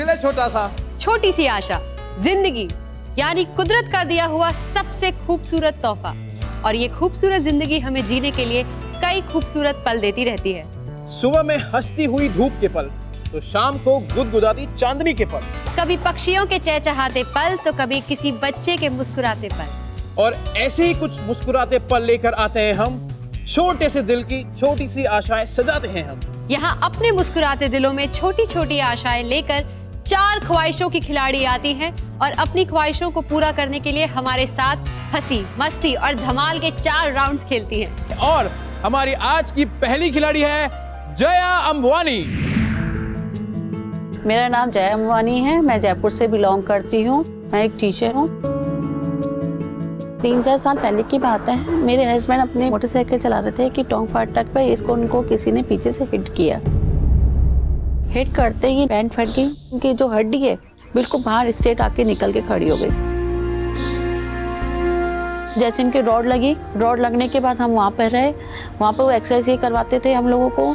ये ले छोटा सा। छोटी सी आशा, जिंदगी यानी कुदरत का दिया हुआ सबसे खूबसूरत तोहफा, और ये खूबसूरत जिंदगी हमें जीने के लिए कई खूबसूरत पल देती रहती है। सुबह में हंसती हुई धूप के पल, तो शाम को गुदगुदाती चांदनी के पल, कभी पक्षियों के चहचहाते पल, तो कभी किसी बच्चे के मुस्कुराते पल। और ऐसे ही कुछ मुस्कुराते पल लेकर आते हैं हम। छोटे से दिल की छोटी सी आशाएं सजाते हैं हम। यहाँ अपने मुस्कुराते दिलों में छोटी छोटी आशाएं लेकर 4 ख्वाहिशों की खिलाड़ी आती हैं और अपनी ख्वाहिशों को पूरा करने के लिए हमारे साथ हंसी, मस्ती और धमाल के 4 राउंड्स खेलती हैं। और हमारी आज की पहली खिलाड़ी है जया अंबवानी। मेरा नाम जया अंबवानी है, मैं जयपुर से बिलोंग करती हूँ। मैं एक टीचर हूँ। 3-4 साल पहले की बात है, मेरे हस्बैंड अपने मोटरसाइकिल चला रहे थे कि टोंक फाटक पे उनको किसी ने पीछे से हिट किया। हिट करते ही पैंट फट गई, उनकी जो हड्डी है बिल्कुल बाहर स्ट्रेट आके निकल के खड़ी हो गई। जैसे इनके रॉड लगी, रॉड लगने के बाद हम वहाँ पर रहे। वहाँ पर वो एक्सरसाइज ही करवाते थे हम लोगों को।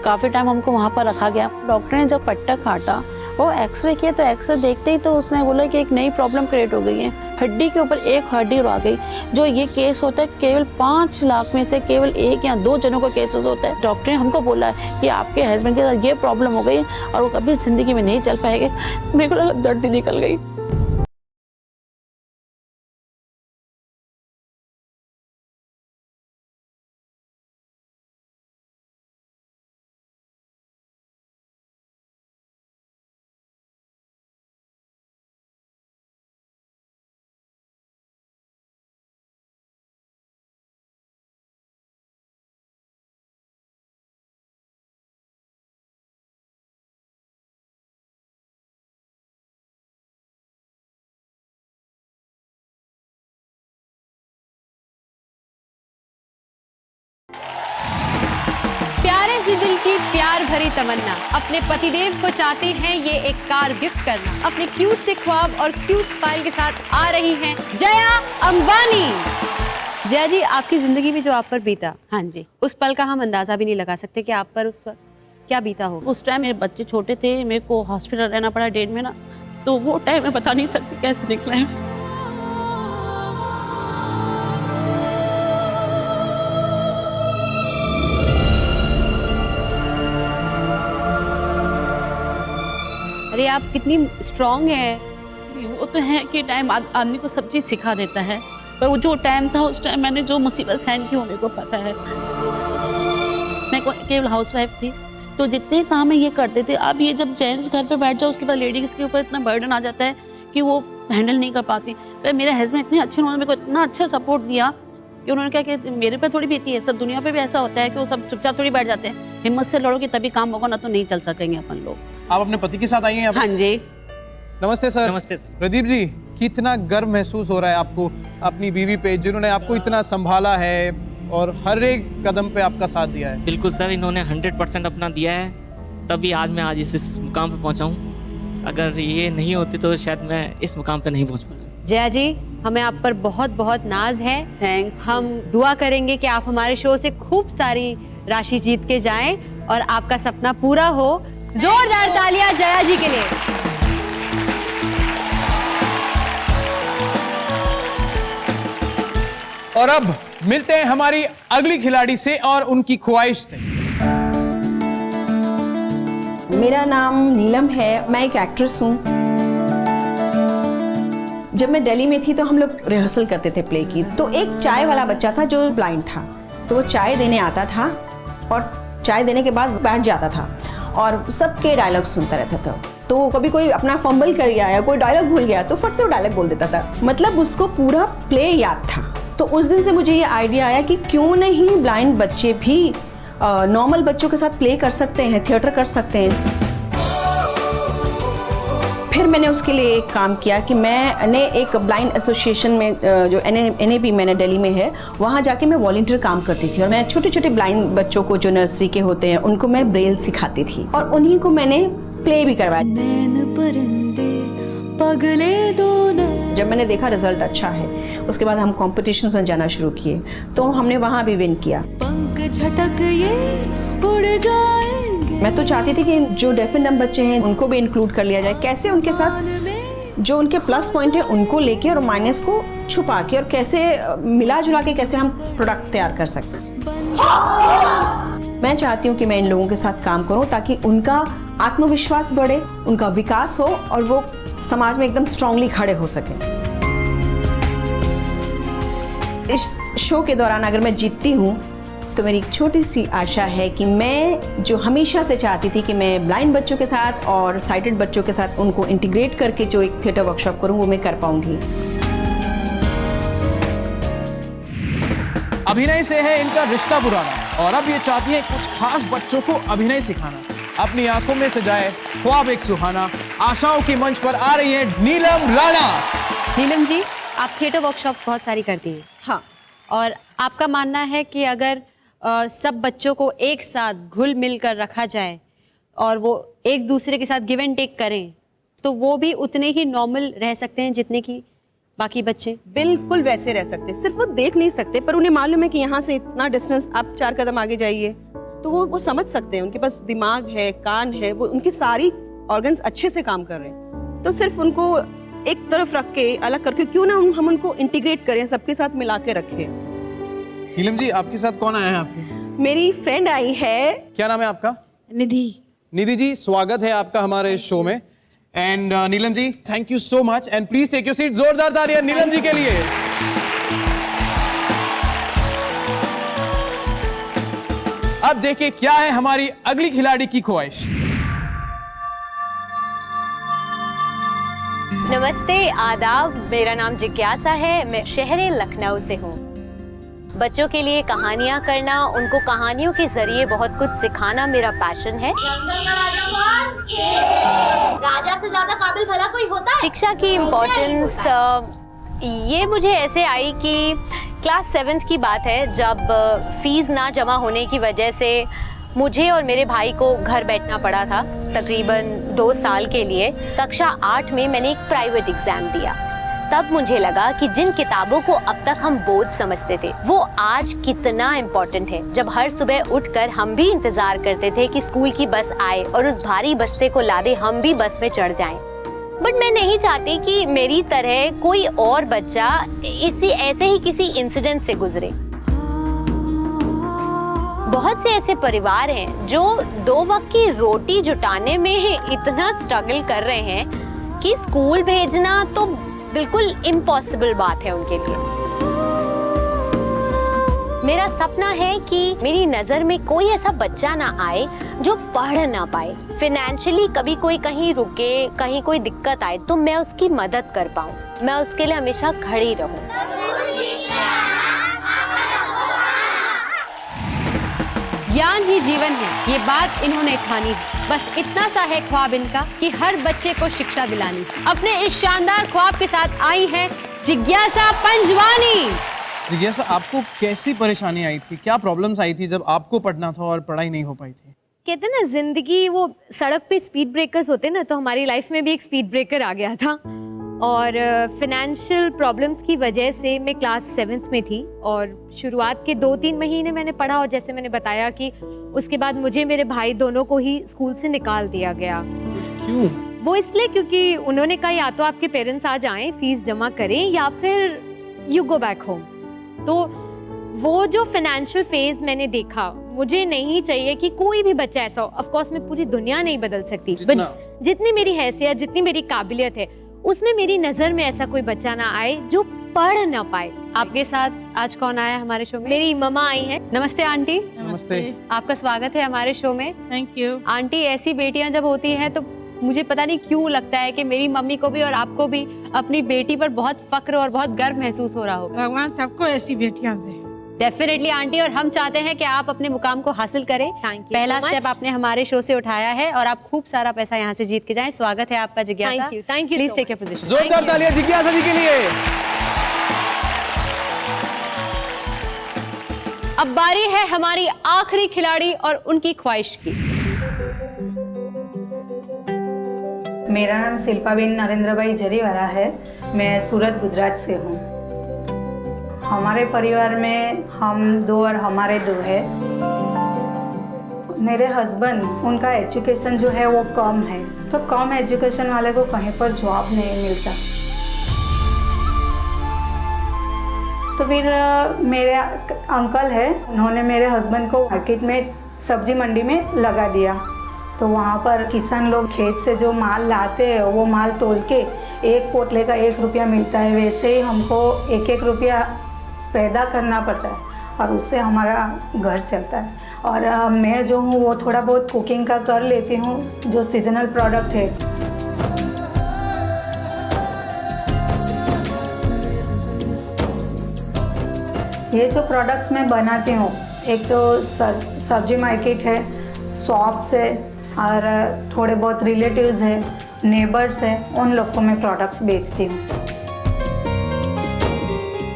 काफ़ी टाइम हमको वहाँ पर रखा गया। डॉक्टर ने जब पट्टा काटा, वो एक्सरे किया, तो एक्सरे देखते ही तो उसने बोला कि एक नई प्रॉब्लम क्रिएट हो गई है। हड्डी के ऊपर एक हड्डी उड़ा गई। जो ये केस होता है केवल 5 लाख में से केवल 1 या 2 जनों का केसेस होता है। डॉक्टर ने हमको बोला कि आपके हस्बैंड के साथ ये प्रॉब्लम हो गई और वो कभी जिंदगी में नहीं चल पाएंगे। मेरे को लगा दर्द ही निकल गई। प्यारे से दिल की प्यार भरी तमन्ना, अपने पतिदेव को चाहते हैं ये एक कार गिफ्ट करना। अपने क्यूट से ख्वाब और क्यूट स्माइल के साथ आ रही हैं जया अंबानी। जया जी, आपकी जिंदगी में जो आप पर बीता, हाँ जी, उस पल का हम अंदाजा भी नहीं लगा सकते कि आप पर उस वक्त क्या बीता होगा। उस टाइम मेरे बच्चे छोटे थे, मेरे को हॉस्पिटल रहना पड़ा 1.5 महीना। तो वो टाइम मैं बता नहीं सकती कैसे निकला है। अरे आप कितनी स्ट्रॉन्ग है। वो तो है कि टाइम आदमी को सब चीज़ सिखा देता है, पर वो जो टाइम था उस टाइम मैंने जो मुसीबत सहन की वो मेरे को पता है। मैं केवल हाउसवाइफ थी, तो जितने काम है ये करते थे। अब ये जब जेंट्स घर पे बैठ जाओ, उसके बाद लेडीज़ के ऊपर इतना बर्डन आ जाता है कि वो हैंडल नहीं कर पाती। पर मेरे हस्बैंड इतने अच्छे, उन्होंने मेरे को इतना अच्छा सपोर्ट दिया कि उन्होंने कहा कि मेरे पे थोड़ी बीती है, सब दुनिया पे भी ऐसा होता है कि वो सब चुपचाप थोड़ी बैठ जाते हैं। हिम्मत से लड़ो कि तभी काम होगा, ना तो नहीं चल सकेंगे अपन लोग। आप अपने पति के साथ आई हैं? हाँ जी। नमस्ते सर। नमस्ते सर। प्रदीप जी, कितना गर्व महसूस हो रहा है आपको अपनी बीवी पे, जिन्होंने आपको इतना संभाला है और हर एक कदम पे आपका साथ दिया है? बिल्कुल सर, इन्होंने 100% अपना दिया है, तभी आज मैं इस मुकाम पे पहुंचा हूँ। अगर ये नहीं होती तो शायद मैं इस मुकाम पे नहीं पहुंच पाता। जया जी, हमें आप पर बहुत बहुत नाज है। थैंक्स। हम दुआ करेंगे कि आप हमारे शो से खूब सारी राशि जीत के जाएं और आपका सपना पूरा हो। जोरदार तालियां जया जी के लिए। और अब मिलते हैं हमारी अगली खिलाड़ी से और उनकी ख्वाहिश से। मेरा नाम नीलम है, मैं एक एक्ट्रेस हूँ। जब मैं दिल्ली में थी तो हम लोग रिहर्सल करते थे प्ले की। तो एक चाय वाला बच्चा था जो ब्लाइंड था, तो वो चाय देने आता था और चाय देने के बाद बैठ जाता था और सबके डायलॉग सुनता रहता था। तो कभी कोई अपना फंबल कर गया या कोई डायलॉग भूल गया तो फट से वो डायलॉग बोल देता था, मतलब उसको पूरा प्ले याद था। तो उस दिन से मुझे ये आइडिया आया कि क्यों नहीं ब्लाइंड बच्चे भी नॉर्मल बच्चों के साथ प्ले कर सकते हैं, थिएटर कर सकते हैं। फिर मैंने उसके लिए एक काम किया कि मैंने एक ब्लाइंड एसोसिएशन में जो NAB मैंने दिल्ली में है, वहाँ जाके मैं वॉलंटियर काम करती थी और मैं छोटे छोटे ब्लाइंड बच्चों को जो नर्सरी के होते हैं उनको मैं ब्रेल सिखाती थी और उन्हीं को मैंने प्ले भी करवाया। जब मैंने देखा रिजल्ट अच्छा है, उसके बाद हम कॉम्पिटिशन्स में जाना शुरू किए तो हमने वहाँ भी विन किया। पंख झटक ये उड़ जाएंगे मैं तो चाहती थी कि जो डेफ एंड डम्ब बच्चे हैं उनको भी इंक्लूड कर लिया जाए। कैसे उनके साथ जो उनके प्लस पॉइंट है उनको लेके और माइनस को छुपा के और कैसे मिला जुला के कैसे हम प्रोडक्ट तैयार कर सकते हैं। मैं चाहती हूँ कि मैं इन लोगों के साथ काम करूँ ताकि उनका आत्मविश्वास बढ़े, उनका विकास हो और वो समाज में एकदम स्ट्रांगली खड़े हो सके। इस शो के दौरान अगर मैं जीतती हूँ तो मेरी एक छोटी सी आशा है कि मैं जो हमेशा से चाहती थी कि मैं ब्लाइंड बच्चों के साथ और साइटेड बच्चों के साथ उनको इंटीग्रेट करके जो एक थिएटर वर्कशॉप करूँ वो मैं कर पाऊंगी। अभिनय से है इनका रिश्ता पुराना और अब ये चाहती हैं कुछ खास बच्चों को अभिनय सिखाना। अपनी आंखों में सजाए ख्वाब एक सुहाना, आशाओं के मंच पर आ रही है नीलम राणा। नीलम जी, आप थिएटर वर्कशॉप्स बहुत सारी करती हैं। हाँ, और आपका मानना है कि अगर सब बच्चों को एक साथ घुल मिल कर रखा जाए और वो एक दूसरे के साथ गिव एंड टेक करें तो वो भी उतने ही नॉर्मल रह सकते हैं जितने कि बाकी बच्चे? बिल्कुल वैसे रह सकते। सिर्फ वो देख नहीं सकते पर उन्हें मालूम है कि यहाँ से इतना डिस्टेंस आप 4 कदम आगे जाइए तो वो समझ सकते हैं। उनके पास दिमाग है, कान है, वो उनकी सारी ऑर्गन्स अच्छे से काम कर रहे हैं। तो सिर्फ उनको एक तरफ रख के अलग करके क्यों ना हम उनको इंटीग्रेट करें, सबके साथ मिला के रखें। नीलम जी, आपके साथ कौन आया है आपके? मेरी फ्रेंड आई है। क्या नाम है आपका? निधि। निधि जी, स्वागत है आपका हमारे शो में। And Neelam ji, thank you so much and please take your seat. जोरदार तालियां नीलम जी के लिए। अब देखिए क्या है हमारी अगली खिलाड़ी की ख्वाहिश। नमस्ते, आदाब। मेरा नाम जिज्ञासा है। मैं शहर लखनऊ से हूँ। बच्चों के लिए कहानियाँ करना, उनको कहानियों के जरिए बहुत कुछ सिखाना मेरा पैशन है। राजा से ज्यादा काबिल भला कोई होता है? शिक्षा की इम्पोर्टेंस ये मुझे ऐसे आई कि क्लास 7th की बात है, जब फीस ना जमा होने की वजह से मुझे और मेरे भाई को घर बैठना पड़ा था तकरीबन 2 साल के लिए। कक्षा 8 में मैंने एक प्राइवेट एग्जाम दिया। तब मुझे लगा कि जिन किताबों को अब तक हम बोझ समझते थे वो आज कितना इम्पोर्टेंट है। जब हर सुबह उठकर हम भी इंतजार करते थे कि स्कूल की बस आए और उस भारी बस्ते को लादे हम भी बस में चढ़ जाएं। बट मैं नहीं चाहती कि मेरी तरह कोई और बच्चा ऐसे ही किसी इंसिडेंट से गुजरे। बहुत से ऐसे परिवार हैं जो 2 वक्त की रोटी जुटाने में इतना स्ट्रगल कर रहे हैं कि स्कूल भेजना तो बिल्कुल इम्पॉसिबल बात है उनके लिए। मेरा सपना है कि मेरी नजर में कोई ऐसा बच्चा ना आए जो पढ़ ना पाए। फाइनेंशियली कभी कोई कहीं रुके, कहीं कोई दिक्कत आए तो मैं उसकी मदद कर पाऊँ, मैं उसके लिए हमेशा खड़ी रहूँ। ज्ञान ही जीवन है, ये बात इन्होंने ठानी। बस इतना सा है ख्वाब इनका कि हर बच्चे को शिक्षा दिलानी। अपने इस शानदार ख्वाब के साथ आई है जिज्ञासा पंजवानी। जिज्ञासा, आपको कैसी परेशानी आई थी, क्या प्रॉब्लम्स आई थी जब आपको पढ़ना था और पढ़ाई नहीं हो पाई थी? कहते हैं ना, जिंदगी वो सड़क पे स्पीड ब्रेकर्स होते हैं ना, तो हमारी लाइफ में भी एक स्पीड ब्रेकर आ गया था। और फिनेंशियल प्रॉब्लम्स की वजह से मैं क्लास 7th में थी और शुरुआत के 2-3 महीने मैंने पढ़ा और जैसे मैंने बताया कि उसके बाद मुझे मेरे भाई दोनों को ही स्कूल से निकाल दिया गया। क्यों? वो इसलिए क्योंकि उन्होंने कहा या तो आपके पेरेंट्स आ जाएं, फीस जमा करें, या फिर यू गो बैक होम। तो वो जो फाइनेंशियल फेज मैंने देखा, मुझे नहीं चाहिए कि कोई भी बच्चा ऐसा हो। ऑफ कोर्स मैं पूरी दुनिया नहीं बदल सकती, बट जितनी मेरी हैसियत, जितनी मेरी काबिलियत है, उसमें मेरी नजर में ऐसा कोई बच्चा ना आए जो पढ़ ना पाए। आपके साथ आज कौन आया हमारे शो में? मेरी मम्मा आई हैं। नमस्ते आंटी। नमस्ते। आपका स्वागत है हमारे शो में। Thank you. आंटी, ऐसी बेटियां जब होती हैं तो मुझे पता नहीं क्यों लगता है कि मेरी मम्मी को भी और आपको भी अपनी बेटी पर बहुत फक्र और बहुत गर्व महसूस हो रहा होगा। भगवान सबको ऐसी बेटियां दे। डेफिनेटली आंटी, और हम चाहते हैं कि आप अपने मुकाम को हासिल करें। पहला स्टेप आपने हमारे शो से उठाया है और आप खूब सारा पैसा यहाँ से जीत के जाएं। स्वागत है आपका जिज्ञासा। Thank you. Please take your position. जोरदार तालियां जिज्ञासा जी के लिए। अब बारी है हमारी आखिरी खिलाड़ी और उनकी ख्वाहिश की। मेरा नाम शिल्पाबेन नरेंद्रभाई जरीवाला है। मैं सूरत, गुजरात से हूँ। हमारे परिवार में हम 2 और हमारे 2 है। मेरे हस्बैंड उनका एजुकेशन जो है वो कम है, तो कम एजुकेशन वाले को कहीं पर जॉब नहीं मिलता। तो फिर मेरे अंकल है, उन्होंने मेरे हस्बैंड को मार्केट में सब्जी मंडी में लगा दिया। तो वहाँ पर किसान लोग खेत से जो माल लाते हैं वो माल तोल के एक पोटले का 1 रुपया मिलता है, वैसे ही हमको 1-1 रुपया पैदा करना पड़ता है और उससे हमारा घर चलता है। और मैं जो हूँ वो थोड़ा बहुत कुकिंग का कर लेती हूँ, जो सीजनल प्रोडक्ट है। ये जो प्रोडक्ट्स मैं बनाती हूँ, एक तो सब्जी मार्केट है, शॉप्स है और थोड़े बहुत रिलेटिव्स है, नेबर्स है, उन लोग को मैं प्रोडक्ट्स बेचती हूँ।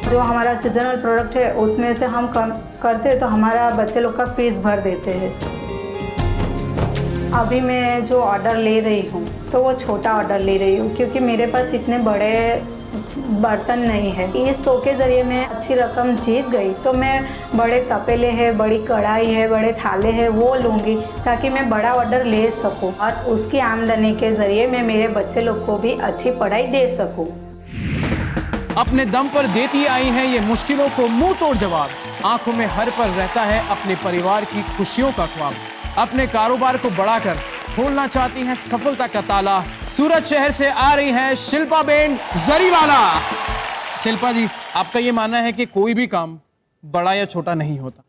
जो हमारा सीजनल प्रोडक्ट है उसमें से हम कम करते हैं तो हमारा बच्चे लोग का फीस भर देते हैं। अभी मैं जो ऑर्डर ले रही हूँ तो वो छोटा ऑर्डर ले रही हूँ, क्योंकि मेरे पास इतने बड़े बर्तन नहीं है। इस शो के ज़रिए मैं अच्छी रकम जीत गई तो मैं बड़े तपेले है, बड़ी कढ़ाई है, बड़े थाले हैं वो लूँगी, ताकि मैं बड़ा ऑर्डर ले सकूँ और उसकी आमदनी के ज़रिए मैं मेरे बच्चे लोग को भी अच्छी पढ़ाई दे सकूँ। अपने दम पर देती आई हैं ये मुश्किलों को मुंह तोड़ जवाब। आंखों में हर पल रहता है अपने परिवार की खुशियों का ख्वाब। अपने कारोबार को बढ़ाकर खोलना चाहती हैं सफलता का ताला। सूरत शहर से आ रही हैं शिल्पा बेन जरीवाला। शिल्पा जी, आपका ये मानना है कि कोई भी काम बड़ा या छोटा नहीं होता?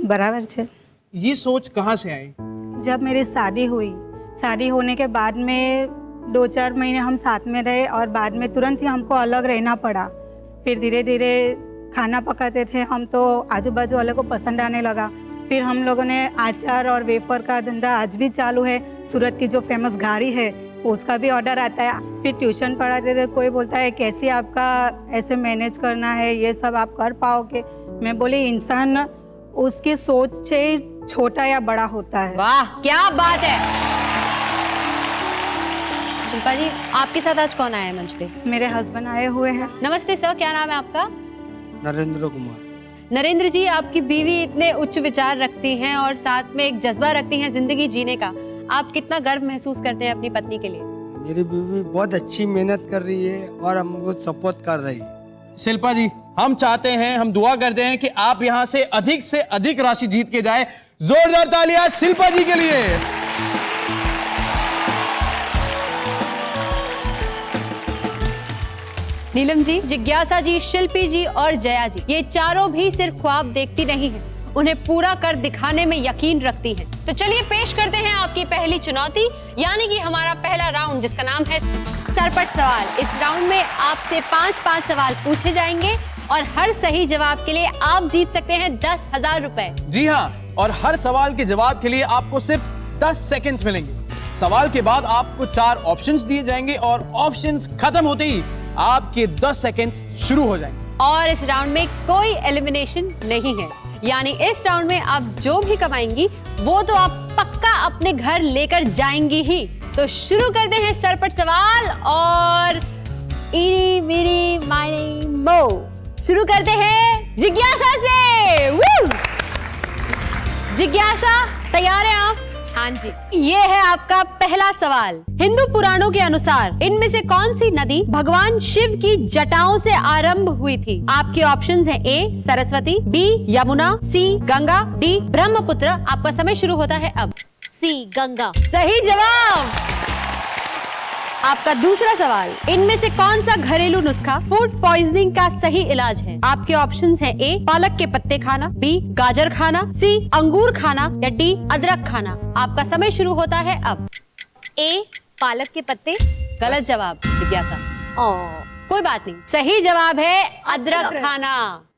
बराबर है। ये सोच कहाँ से आई? जब मेरी शादी हुई, शादी होने के बाद में 2-4 महीने हम साथ में रहे और बाद में तुरंत ही हमको अलग रहना पड़ा। फिर धीरे धीरे खाना पकाते थे हम तो आजू बाजू वाले को पसंद आने लगा। फिर हम लोगों ने अचार और वेफर का धंधा आज भी चालू है। सूरत की जो फेमस घारी है उसका भी ऑर्डर आता है। फिर ट्यूशन पढ़ाते थे, कोई बोलता है कैसे आपका ऐसे मैनेज करना है, ये सब आप कर पाओगे? मैं बोली इंसान उसकी सोच से छोटा या बड़ा होता है। वाह क्या बात है। शिल्पा जी, आपके साथ आज कौन आया है मंच पे? मेरे हस्बैंड आए हुए हैं। नमस्ते सर, क्या नाम है आपका? नरेंद्र कुमार। नरेंद्र जी, आपकी बीवी इतने उच्च विचार रखती हैं और साथ में एक जज्बा रखती हैं जिंदगी जीने का। आप कितना गर्व महसूस करते हैं अपनी पत्नी के लिए? मेरी बीवी बहुत अच्छी मेहनत कर रही है और हमको सपोर्ट कर रही है। शिल्पा जी, हम चाहते हैं, हम दुआ करते हैं कि आप यहाँ से अधिक राशि जीत के जाए। जोरदार तालियां शिल्पा जी के लिए। नीलम जी, जिज्ञासा जी, शिल्पी जी और जया जी, ये चारों भी सिर्फ ख्वाब देखती नहीं है, उन्हें पूरा कर दिखाने में यकीन रखती हैं। तो चलिए पेश करते हैं आपकी पहली चुनौती, यानी कि हमारा पहला राउंड जिसका नाम है सरपट सवाल। इस राउंड में आपसे 5-5 सवाल पूछे जाएंगे और हर सही जवाब के लिए आप जीत सकते हैं 10,000 रुपए। जी हाँ, और हर सवाल के जवाब के लिए आपको सिर्फ 10 सेकंड्स मिलेंगे। सवाल के बाद आपको 4 ऑप्शंस दिए जाएंगे और ऑप्शंस खत्म होते ही आपके 10 सेकंड्स शुरू हो जाएंगे। और इस राउंड में कोई एलिमिनेशन नहीं है, यानी इस राउंड में आप जो भी कमाएंगी वो तो आप पक्का अपने घर लेकर जाएंगी ही। तो शुरू करते हैं सरपट सवाल और इरी मिरी माइनी मो। शुरू करते हैं जिज्ञासा से। जिज्ञासा, तैयार हैं आप? हाँ जी। ये है आपका पहला सवाल। हिंदू पुराणों के अनुसार इनमें से कौन सी नदी भगवान शिव की जटाओं से आरंभ हुई थी? आपके ऑप्शंस हैं ए सरस्वती, बी यमुना, सी गंगा, डी ब्रह्मपुत्र। आपका समय शुरू होता है अब। सी गंगा। सही जवाब। आपका दूसरा सवाल, इनमें से कौन सा घरेलू नुस्खा फूड पॉइजनिंग का सही इलाज है? आपके ऑप्शंस हैं ए पालक के पत्ते खाना, बी गाजर खाना, सी अंगूर खाना या डी अदरक खाना। आपका समय शुरू होता है अब। ए पालक के पत्ते। गलत जवाब जिज्ञासा। कोई बात नहीं, सही जवाब है अदरक खाना।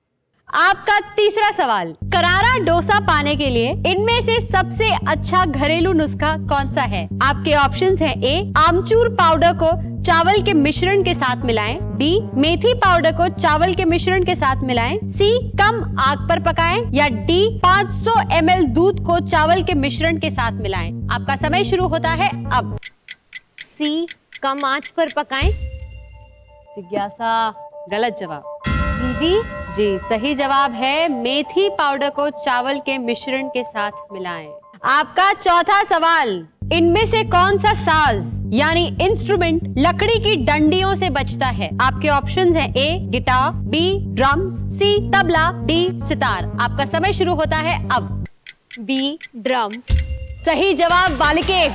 आपका तीसरा सवाल, करारा डोसा पाने के लिए इनमें से सबसे अच्छा घरेलू नुस्खा कौन सा है? आपके ऑप्शंस हैं ए आमचूर पाउडर को चावल के मिश्रण के साथ मिलाएं, बी मेथी पाउडर को चावल के मिश्रण के साथ मिलाएं, सी कम आग पर पकाएं या डी 500 ml दूध को चावल के मिश्रण के साथ मिलाएं। आपका समय शुरू होता है अब। सी कम आंच पर पकाएं। जिज्ञासा, गलत जवाब। दीदी जी, सही जवाब है मेथी पाउडर को चावल के मिश्रण के साथ मिलाएं। आपका चौथा सवाल, इनमें से कौन सा साज यानी इंस्ट्रूमेंट लकड़ी की डंडियों से बजता है? आपके ऑप्शंस हैं A guitar, B drums, C tabla, D sitar. आपका समय शुरू होता है अब। B drums. सही जवाब बालिके।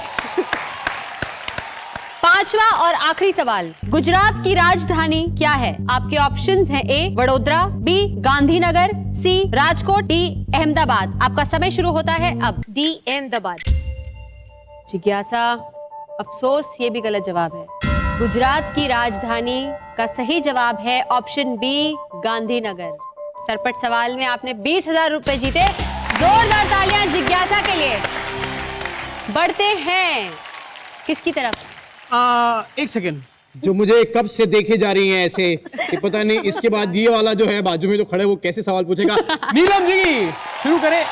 पांचवा और आखिरी सवाल, गुजरात की राजधानी क्या है? आपके ऑप्शंस हैं ए वडोदरा, बी गांधीनगर, सी राजकोट, डी अहमदाबाद। आपका समय शुरू होता है अब। डी अहमदाबाद। जिज्ञासा, अफसोस ये भी गलत जवाब है। गुजरात की राजधानी का सही जवाब है ऑप्शन बी गांधीनगर। सरपट सवाल में आपने 20,000 रुपए जीते। जोरदार तालियां जिज्ञासा के लिए। बढ़ते हैं किसकी तरफ? एक सेकेंड, जो मुझे कब से देखे जा रही हैं ऐसे कि पता नहीं इसके बाद ये वाला जो है बाजू में जो खड़े वो कैसे सवाल पूछेगा। नीलम जी शुरू करें।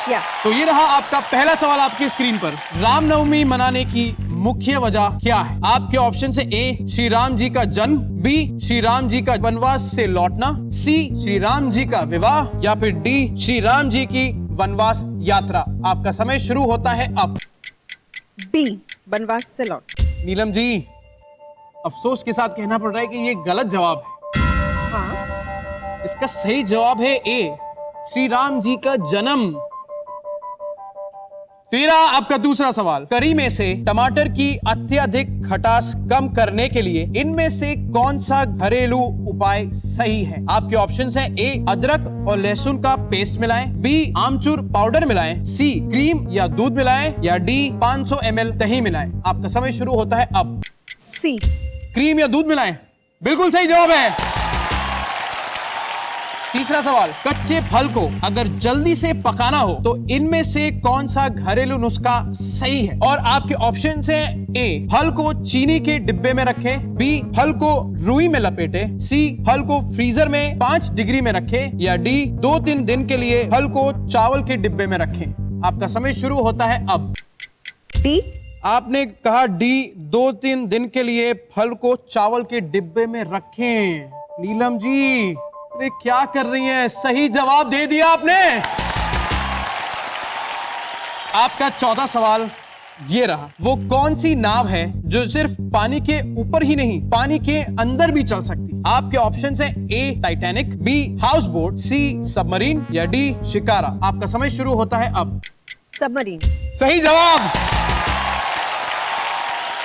तो ये रहा आपका पहला सवाल आपकी स्क्रीन पर। रामनवमी मनाने की मुख्य वजह क्या है? आपके ऑप्शन से ए श्री राम जी का जन्म, बी श्री राम जी का वनवास से लौटना, सी श्री राम जी का विवाह, या फिर डी श्री राम जी की वनवास यात्रा। आपका समय शुरू होता है अब। बी वनवास से लौट। नीलम जी अफसोस के साथ कहना पड़ रहा है कि ये गलत जवाब है। हाँ। इसका सही जवाब है ए श्री राम जी का जन्म। तेरा आपका दूसरा सवाल, करी में से टमाटर की अत्यधिक खटास कम करने के लिए इनमें से कौन सा घरेलू उपाय सही है? आपके ऑप्शंस हैं ए अदरक और लहसुन का पेस्ट मिलाएं, बी आमचूर पाउडर मिलाएं, सी क्रीम या दूध मिलाएं, या डी 500 ml दही मिलाएं। आपका समय शुरू होता है अब। सी क्रीम या दूध मिलाएं। बिल्कुल सही जवाब है। तीसरा सवाल, कच्चे फल को अगर जल्दी से पकाना हो तो इनमें से कौन सा घरेलू नुस्खा सही है? और आपके ऑप्शन हैं ए फल को चीनी के डिब्बे में रखें, बी फल को रुई में लपेटे, सी फल को फ्रीजर में 5 डिग्री में रखें, या डी 2-3 दिन के लिए फल को चावल के डिब्बे में रखें। आपका समय शुरू होता है अब। डी। आपने कहा डी 2-3 दिन के लिए फल को चावल के डिब्बे में रखें। नीलम जी अरे क्या कर रही हैं? सही जवाब दे दिया आपने। आपका चौथा सवाल ये रहा, वो कौन सी नाव है जो सिर्फ पानी के ऊपर ही नहीं पानी के अंदर भी चल सकती? आपके ऑप्शंस हैं ए टाइटैनिक, बी हाउस बोट, सी सबमरीन, या डी शिकारा। आपका समय शुरू होता है अब। सबमरीन। सही जवाब।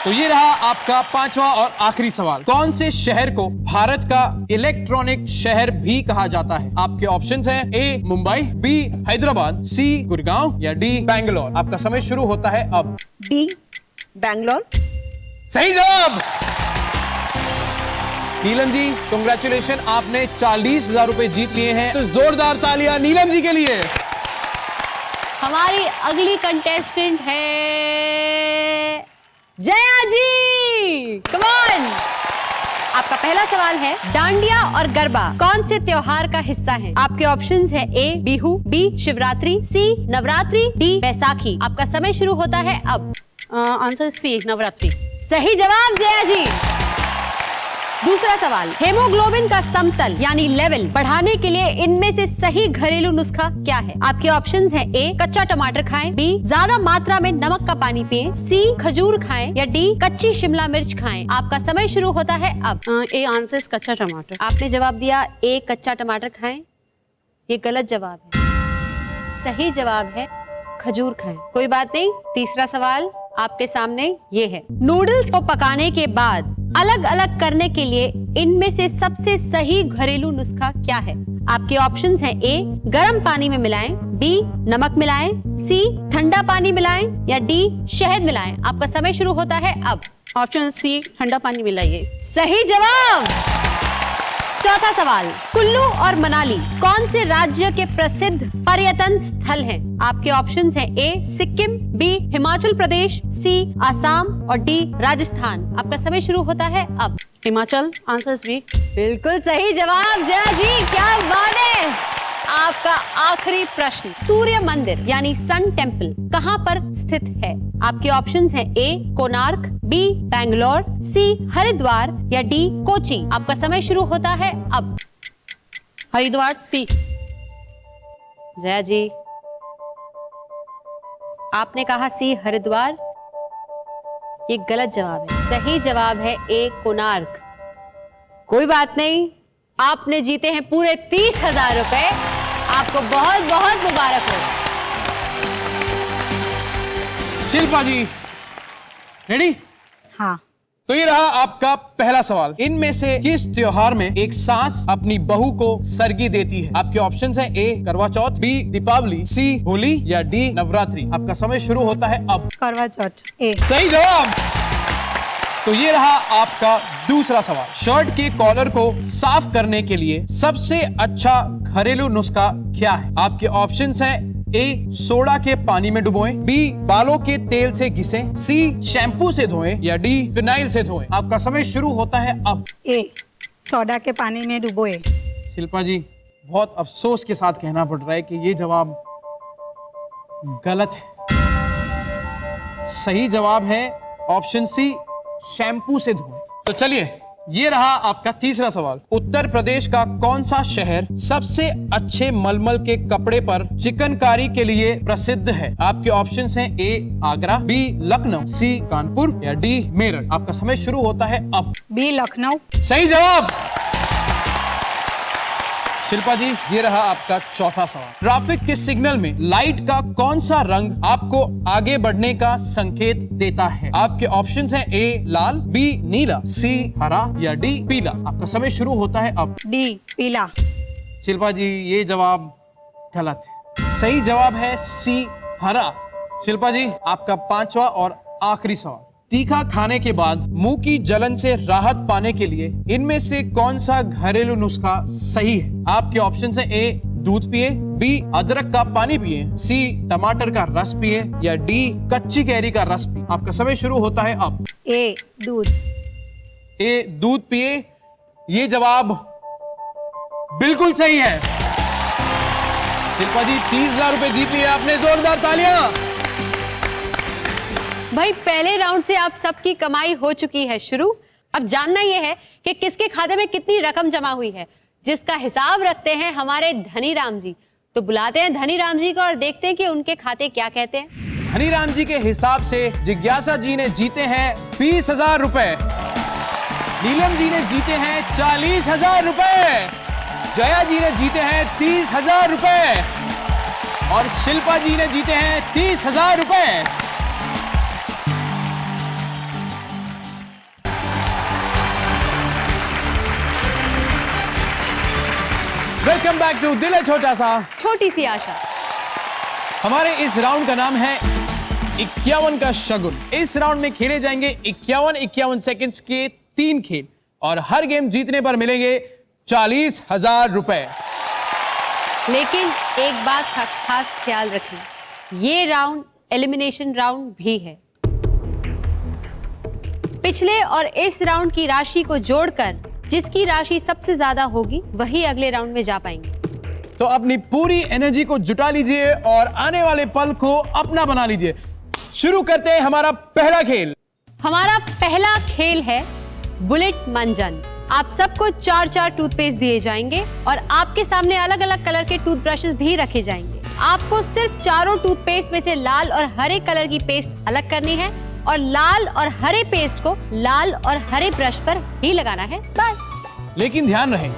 तो ये रहा आपका पांचवा और आखिरी सवाल, कौन से शहर को भारत का इलेक्ट्रॉनिक शहर भी कहा जाता है? आपके ऑप्शंस हैं ए मुंबई, बी हैदराबाद, सी गुड़गांव, या डी बैंगलोर। आपका समय शुरू होता है अब। डी बैंगलोर। सही जवाब। नीलम जी कांग्रेचुलेशन, आपने 40,000 रुपए जीत लिए हैं। तो जोरदार तालियां नीलम जी के लिए। हमारी अगली कंटेस्टेंट है जया जी। Come on. आपका पहला सवाल है, डांडिया और गरबा कौन से त्योहार का हिस्सा है? आपके ऑप्शंस है A Bihu, B Shivratri, C Navratri, D Baisakhi. आपका समय शुरू होता है अब। Answer C Navratri. सही जवाब जया जी। दूसरा सवाल, हेमोग्लोबिन का समतल यानी लेवल बढ़ाने के लिए इनमें से सही घरेलू नुस्खा क्या है? आपके ऑप्शंस हैं ए कच्चा टमाटर खाएं, बी ज्यादा मात्रा में नमक का पानी पिएं, सी खजूर खाएं, या डी कच्ची शिमला मिर्च खाएं। आपका समय शुरू होता है अब। ए आंसर कच्चा टमाटर। आपने जवाब दिया ए कच्चा टमाटर खाएं। ये गलत जवाब है। सही जवाब है खजूर खाएं। कोई बात नहीं। तीसरा सवाल आपके सामने ये है, नूडल्स को पकाने के बाद अलग अलग करने के लिए इनमें से सबसे सही घरेलू नुस्खा क्या है? आपके ऑप्शंस हैं ए गर्म पानी में मिलाएं, बी नमक मिलाएं, सी ठंडा पानी मिलाएं, या डी शहद मिलाएं। आपका समय शुरू होता है अब। ऑप्शन सी ठंडा पानी मिलाइए। सही जवाब। चौथा सवाल, कुल्लू और मनाली कौन से राज्य के प्रसिद्ध पर्यटन स्थल हैं? आपके ऑप्शंस हैं A Sikkim, B Himachal Pradesh, C Assam, और डी राजस्थान। आपका समय शुरू होता है अब। हिमाचल। Answer B. बिल्कुल सही जवाब जया जी, क्या बात है। आपका आखिरी प्रश्न, सूर्य मंदिर यानी सन टेम्पल कहाँ पर स्थित है? आपके ऑप्शंस हैं ए कोणार्क, बी बैंगलोर, सी हरिद्वार, या डी कोची। आपका समय शुरू होता है अब। हरिद्वार। सी। जया जी आपने कहा सी हरिद्वार, ये गलत जवाब है। सही जवाब है ए कोणार्क। कोई बात नहीं, आपने जीते हैं पूरे 30,000 रुपए। आपको बहुत बहुत मुबारक हो। शिल्पा जी रेडी? हाँ। तो ये रहा आपका पहला सवाल। इनमें से किस त्योहार में एक सास अपनी बहू को सरगी देती है? आपके ऑप्शंस हैं ए करवा चौथ, बी दीपावली, सी होली या डी नवरात्रि। आपका समय शुरू होता है अब। करवा चौथ। ए। सही जवाब। तो ये रहा आपका दूसरा सवाल। शर्ट के कॉलर को साफ करने के लिए सबसे अच्छा घरेलू नुस्खा क्या है? आपके ऑप्शंस हैं ए सोडा के पानी में डुबोएं, बी बालों के तेल से घिसें, सी शैम्पू से धोएं या डी फिनाइल से धोएं। आपका समय शुरू होता है अब। ए सोडा के पानी में डुबोए। शिल्पा जी बहुत अफसोस के साथ कहना पड़ रहा है कि ये जवाब गलत है। सही जवाब है ऑप्शन सी शैम्पू से धोएं। तो चलिए ये रहा आपका तीसरा सवाल। उत्तर प्रदेश का कौन सा शहर सबसे अच्छे मलमल के कपड़े पर चिकनकारी के लिए प्रसिद्ध है? आपके ऑप्शंस हैं ए आगरा, बी लखनऊ, सी कानपुर या डी मेरठ। आपका समय शुरू होता है अब। बी लखनऊ। सही जवाब। शिल्पा जी ये रहा आपका चौथा सवाल। ट्रैफिक के सिग्नल में लाइट का कौन सा रंग आपको आगे बढ़ने का संकेत देता है? आपके ऑप्शंस हैं ए लाल, बी नीला, सी हरा या डी पीला। आपका समय शुरू होता है अब। डी पीला। शिल्पा जी ये जवाब गलत है। सही जवाब है सी हरा। शिल्पा जी आपका पांचवा और आखिरी सवाल। तीखा खाने के बाद मुंह की जलन से राहत पाने के लिए इनमें से कौन सा घरेलू नुस्खा सही है? आपके ऑप्शंस हैं ए दूध पिए, बी अदरक का पानी पिए, सी टमाटर का रस पिए या डी कच्ची कैरी का रस पिए। आपका समय शुरू होता है अब। ए दूध। ए दूध पिए ये जवाब बिल्कुल सही है। शिल्पा जी 30,000 रुपए जीत लिए आपने। जोरदार तालियां। भाई पहले राउंड से आप सबकी कमाई हो चुकी है शुरू। अब जानना यह है कि किसके खाते में कितनी रकम जमा हुई है, जिसका हिसाब रखते हैं हमारे धनी राम जी। तो बुलाते हैं धनी राम जी को और देखते हैं कि उनके खाते क्या कहते हैं। धनी राम जी के हिसाब से जिज्ञासा जी ने जीते हैं 20,000 रुपए, नीलम जी ने जीते हैं 40,000 रुपए, जया जी ने जीते हैं 30,000 रुपए और शिल्पा जी ने जीते हैं 30,000 रुपए। वेलकम बैक टू दिल है छोटा सा छोटी सी आशा। हमारे इस राउंड का नाम है 51 का शगुन। इस राउंड में खेले जाएंगे 51 सेकंड्स के 3 खेल और हर गेम जीतने पर मिलेंगे 40,000 रुपए। लेकिन एक बात का खास ख्याल रखें, ये राउंड एलिमिनेशन राउंड भी है। पिछले और इस राउंड की राशि को जोड़कर जिसकी राशि सबसे ज्यादा होगी वही अगले राउंड में जा पाएंगे। तो अपनी पूरी एनर्जी को जुटा लीजिए और आने वाले पल को अपना बना लीजिए। शुरू करते हैं हमारा पहला खेल। हमारा पहला खेल है बुलेट मंजन। आप सबको 4-4 टूथपेस्ट दिए जाएंगे और आपके सामने अलग अलग कलर के टूथब्रशेस भी रखे जाएंगे। आपको सिर्फ चारों टूथपेस्ट में से लाल और हरे कलर की पेस्ट अलग करनी है और लाल और हरे पेस्ट को लाल और हरे ब्रश पर ही लगाना है, बस। लेकिन ध्यान रहे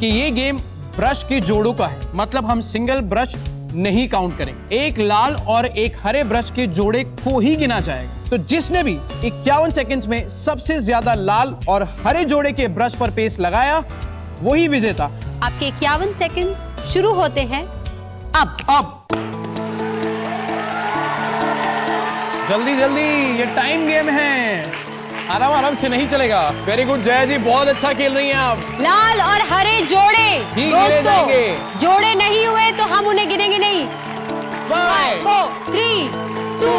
कि ये गेम ब्रश के जोड़ों का है, मतलब हम सिंगल ब्रश नहीं काउंट करेंगे। एक लाल और एक हरे ब्रश के जोड़े को ही गिना जाएगा। तो जिसने भी 51 सेकंड्स में सबसे ज्यादा लाल और हरे जोड़े के ब्रश पर पेस्ट लगाया वही विजेता। आपके 51 सेकंड्स शुरू होते हैं अब। जल्दी जल्दी, ये टाइम गेम है, आराम आराम से नहीं चलेगा। वेरी गुड जया जी, बहुत अच्छा खेल रही हैं आप। लाल और हरे जोड़े ही गिने जाएंगे। जोड़े नहीं हुए तो हम उन्हें गिनेंगे नहीं। 5 4 3 2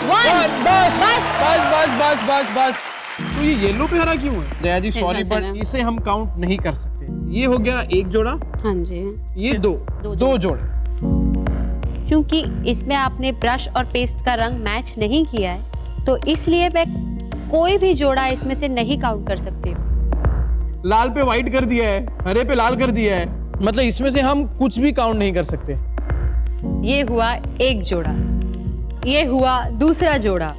1 बस बस बस बस बस बस। तो ये येलो पे हरा क्यों है जया जी? सॉरी बट इसे हम काउंट नहीं कर सकते। ये हो गया एक जोड़ा। हाँ जी। ये दो जोड़े। क्योंकि इसमें आपने ब्रश और पेस्ट का रंग मैच नहीं किया है तो इसलिए मैं कोई भी जोड़ा इसमें से नहीं काउंट कर सकती हूँ। लाल पे व्हाइट कर दिया है, हरे पे लाल कर दिया है, मतलब इसमें से हम कुछ भी काउंट नहीं कर सकते। ये हुआ एक जोड़ा। ये हुआ दूसरा जोड़ा,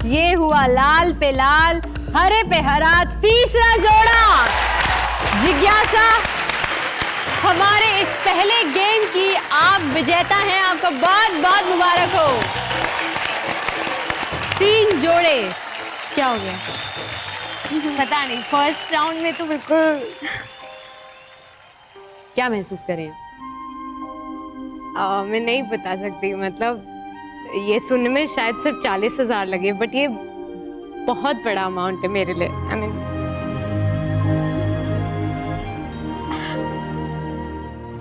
ये हुआ लाल पे लाल, हरे पे हरा तीसरा जोड़ा। जिज्ञासा, हमारे इस पहले गेम की आप विजेता हैं, आपको बहुत बहुत मुबारक हो। 3 जोड़े। क्या हो गया? पता नहीं, फर्स्ट राउंड में तो बिल्कुल क्या महसूस करें? मैं नहीं बता सकती। मतलब ये सुनने में शायद सिर्फ 40,000 लगे, बट ये बहुत बड़ा अमाउंट है मेरे लिए। आई मीन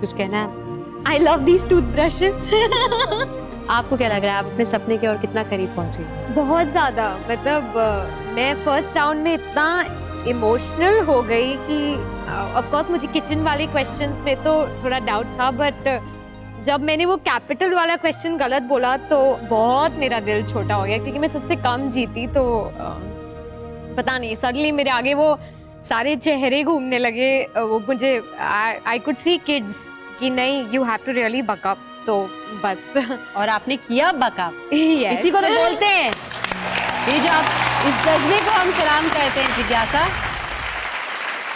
कुछ कहना है? I love these toothbrushes. आपको क्या लग रहा है, आप अपने सपने के और कितना करीब पहुंचे? बहुत ज़्यादा। मतलब मैं फर्स्ट राउंड में इतना इमोशनल हो गई कि ऑफ कोर्स मुझे किचन वाले क्वेश्चंस में तो थोड़ा डाउट था, बट जब मैंने वो कैपिटल वाला क्वेश्चन गलत बोला तो बहुत मेरा दिल छोटा हो गया, क्योंकि मैं सबसे कम जीती। तो पता नहीं, सडनली मेरे आगे वो सारे चेहरे घूमने लगे। वो मुझे आई कुड सी किड्स कि नहीं, you have to really buck up. तो बस। और आपने किया बकअप। Yes. इसी को तो बोलते हैं, ये जो आप इस जज्बे को हम सलाम करते हैं। जिज्ञासा,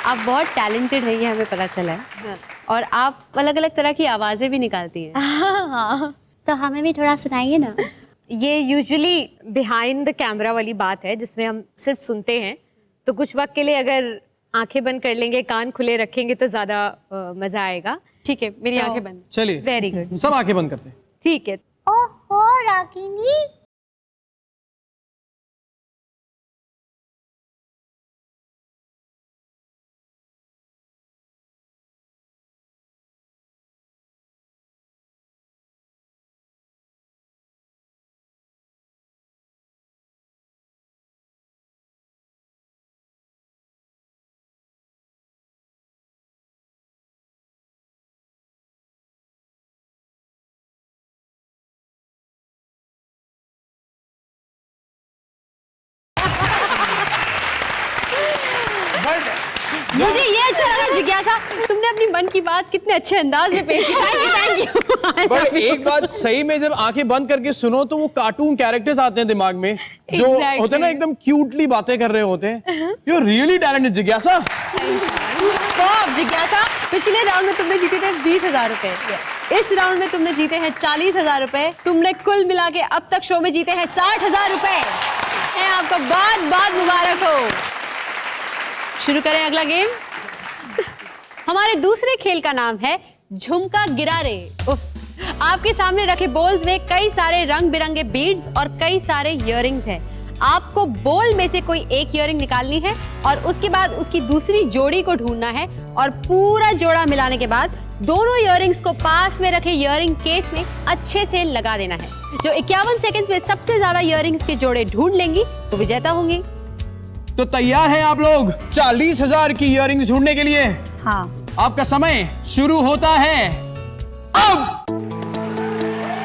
आप बहुत टैलेंटेड है, ये हमें पता चला है। और आप अलग अलग तरह की आवाजें भी निकालती हैं। हाँ, तो हमें भी थोड़ा सुनाइए ना। ये यूजुअली बिहाइंड द कैमरा वाली बात है, जिसमें हम सिर्फ सुनते हैं। तो कुछ वक्त के लिए अगर आंखें बंद कर लेंगे, कान खुले रखेंगे तो ज्यादा मजा आएगा। ठीक है, मेरी आंखें बंद। चलिए, वेरी गुड, सब आंखें बंद करते हैं। ठीक है। ओहो रागिनी, मुझे ये अच्छा लगा जिज्ञासा, तुमने अपनी मन की बात कितने अच्छे अंदाज में पेश की। Thank you. पर एक बात सही में, जब आंखें बंद करके सुनो तो वो कार्टून कैरेक्टर्स आते हैं दिमाग में, जो होते हैं ना, एकदम क्यूटली बातें कर रहे होते हैं। यू आर रियली टैलेंटेड जिज्ञासा। सुपर्ब जिज्ञासा। पिछले राउंड में तुमने जीते थे 20,000 रुपए, इस राउंड में तुमने जीते हैं 40,000 रुपए। तुमने कुल मिला के अब तक शो में जीते हैं 60,000 रुपए। आपको बहुत बहुत मुबारक हो। शुरू करें अगला गेम। हमारे दूसरे खेल का नाम है झुमका गिरा रे। आपके सामने रखे बोल्स में कई सारे रंग बिरंगे बीड्स और कई सारे इयररिंग्स हैं। आपको बोल में से कोई एक इयररिंग निकालनी है और उसके बाद उसकी दूसरी जोड़ी को ढूंढना है, और पूरा जोड़ा मिलाने के बाद दोनों इयररिंग्स को पास में रखे इयररिंग केस में अच्छे से लगा देना है। जो 51 सेकंड्स में सबसे ज्यादा इयररिंग्स के जोड़े ढूंढ लेंगी तो विजेता होंगी। तो तैयार हैं आप लोग 40,000 की इयररिंग्स ढूंढने के लिए? हाँ। आपका समय शुरू होता है अब।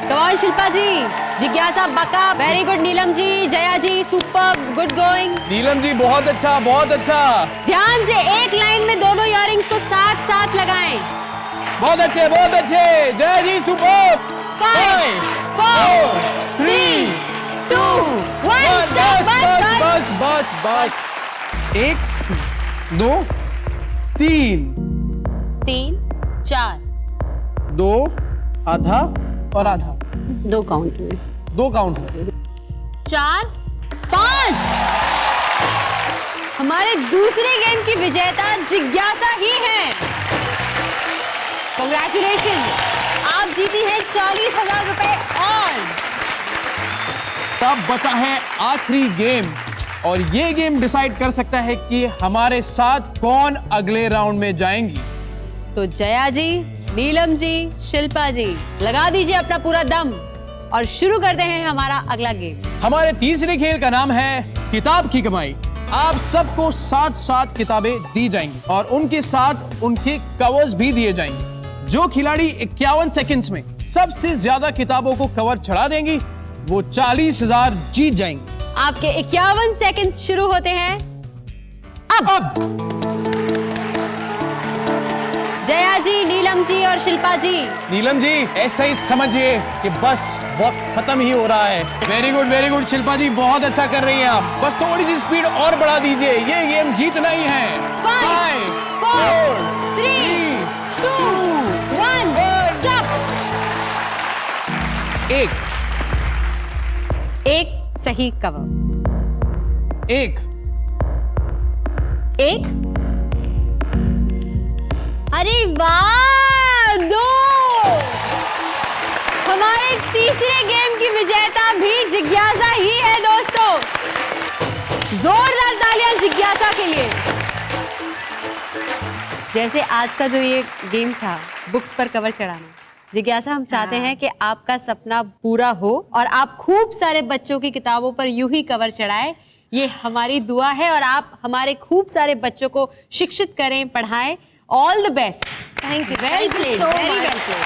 कमाल शिल्पा जी, जिज्ञासा बका, वेरी गुड। नीलम जी, जया जी, super, good going. Neelam ji बहुत अच्छा, बहुत अच्छा। ध्यान से एक लाइन में दोनों इयररिंग्स को साथ साथ लगाएं। बहुत अच्छे, बहुत अच्छे। जया जी सुपर। 5 4 3 2 1 बस बस बस बस। 1 2 3 3 4 2 आधा और आधा, 2 काउंट में, 2 काउंट में, 4 5। हमारे दूसरे गेम की विजेता जिज्ञासा ही है। कांग्रेचुलेशन, आप जीती हैं 40,000 रुपए। और तब बचा है आखिरी गेम, और ये गेम डिसाइड कर सकता है कि हमारे साथ कौन अगले राउंड में जाएंगी। तो जया जी, नीलम जी, शिल्पा जी, लगा दीजिए अपना पूरा दम और शुरू करते हैं हमारा अगला गेम। हमारे तीसरे खेल का नाम है किताब की कमाई। आप सबको 7 किताबें दी जाएंगी और उनके साथ उनके कवर्स भी दिए जाएंगे। जो खिलाड़ी 51 सेकंड्स में सबसे ज्यादा किताबों को कवर चढ़ा देंगी वो 40,000 जीत जाएंगे। आपके 51 सेकंड शुरू होते हैं अब। जया जी, नीलम जी और शिल्पा जी। नीलम जी ऐसा ही समझिए कि बस वक्त खत्म ही हो रहा है। वेरी गुड शिल्पा जी, बहुत अच्छा कर रही हैं आप। बस थोड़ी सी स्पीड और बढ़ा दीजिए, ये गेम जीतना ही है। 5 4 3 2 1 स्टॉप। एक सही कवर। एक अरे वाह, 2। हमारे तीसरे गेम की विजेता भी जिज्ञासा ही है दोस्तों। जोरदार तालियां जिज्ञासा के लिए। जैसे आज का जो ये गेम था बुक्स पर कवर चढ़ाना, जिज्ञासा हम चाहते हैं कि आपका सपना पूरा हो और आप खूब सारे बच्चों की किताबों पर यूं ही कवर चढ़ाएं। ये हमारी दुआ है और आप हमारे खूब सारे बच्चों को शिक्षित करें, पढ़ाएं। All the best. Thank you. Well played, very well played.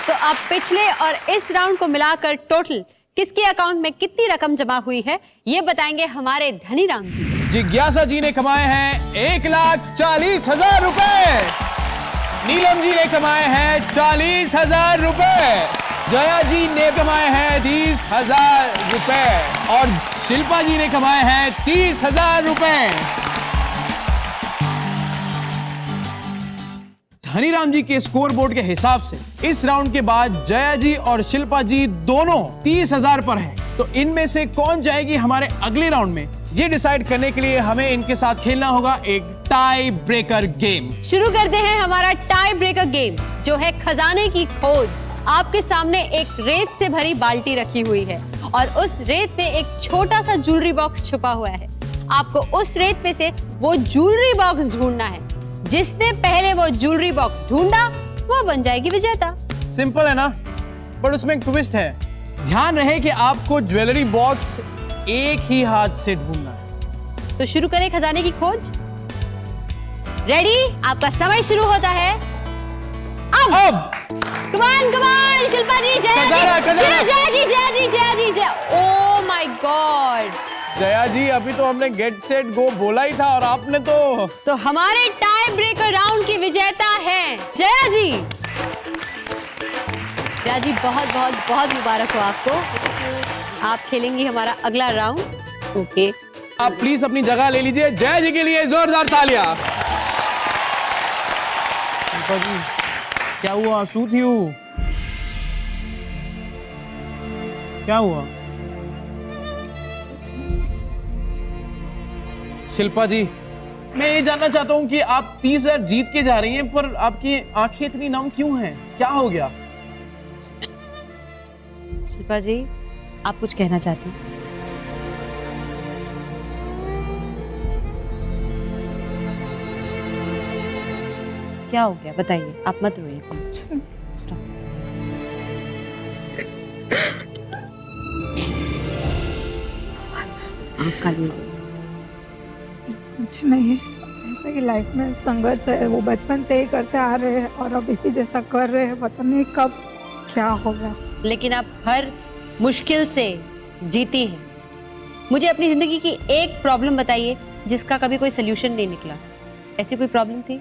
तो अब पिछले और इस राउंड को मिलाकर टोटल किसके अकाउंट में कितनी रकम जमा हुई है ये बताएंगे हमारे धनीराम जी। जिज्ञासा जी ने कमाए हैं 1,40,000 रुपए। नीलम जी ने कमाए हैं 40,000 रुपए। जया जी ने कमाए हैं 30,000 रुपए और शिल्पा जी ने कमाए हैं 30,000 रुपए। हनीराम जी के स्कोर बोर्ड के हिसाब से इस राउंड के बाद जया जी और शिल्पा जी दोनों 30,000 पर हैं। तो इनमें से कौन जाएगी हमारे अगले राउंड में, ये डिसाइड करने के लिए हमें इनके साथ खेलना होगा एक टाई ब्रेकर गेम। शुरू करते हैं हमारा टाई ब्रेकर गेम, जो है खजाने की खोज। आपके सामने एक रेत से भरी बाल्टी रखी हुई है और उस रेत में एक छोटा सा ज्वेलरी बॉक्स छुपा हुआ है। आपको उस रेत में से वो ज्वेलरी बॉक्स ढूंढना है। जिसने पहले वो ज्वेलरी बॉक्स ढूंढा वो बन जाएगी विजेता। सिंपल है ना, पर उसमें एक ट्विस्ट है। ध्यान रहे कि आपको ज्वेलरी बॉक्स एक ही हाथ से ढूंढना है। तो शुरू करें खजाने की खोज। रेडी, आपका समय शुरू होता है अब। कमान शिल्पा जी, जया जी। ओह माय गॉड जया जी, अभी तो हमने गेट सेट गो बोला ही था और आपने तो हमारे टाई ब्रेकर राउंड की विजेता है जया जी। जया जी बहुत मुबारक हो आपको। आप खेलेंगी हमारा अगला राउंड। ओके, आप प्लीज अपनी जगह ले लीजिए। जया जी के लिए जोरदार तालियां। जी, क्या हुआ? आंसू थी वो? क्या हुआ? शिल्पा जी, मैं ये जानना चाहता हूँ कि आप 30,000 जीत के जा रही हैं, पर आपकी आंखें इतनी नम क्यों हैं? क्या हो गया? शिल्पा जी, आप कुछ कहना चाहती हैं? क्या हो गया बताइए, आप मत रोइए प्लीज। कुछ नहीं है, ऐसा कि लाइफ में संघर्ष है, वो बचपन से ही करते आ रहे हैं और अभी भी जैसा कर रहे हैं, पता नहीं कब क्या होगा। लेकिन आप हर मुश्किल से जीती हैं। मुझे अपनी जिंदगी की एक प्रॉब्लम बताइए जिसका कभी कोई सोल्यूशन नहीं निकला। ऐसी कोई प्रॉब्लम थी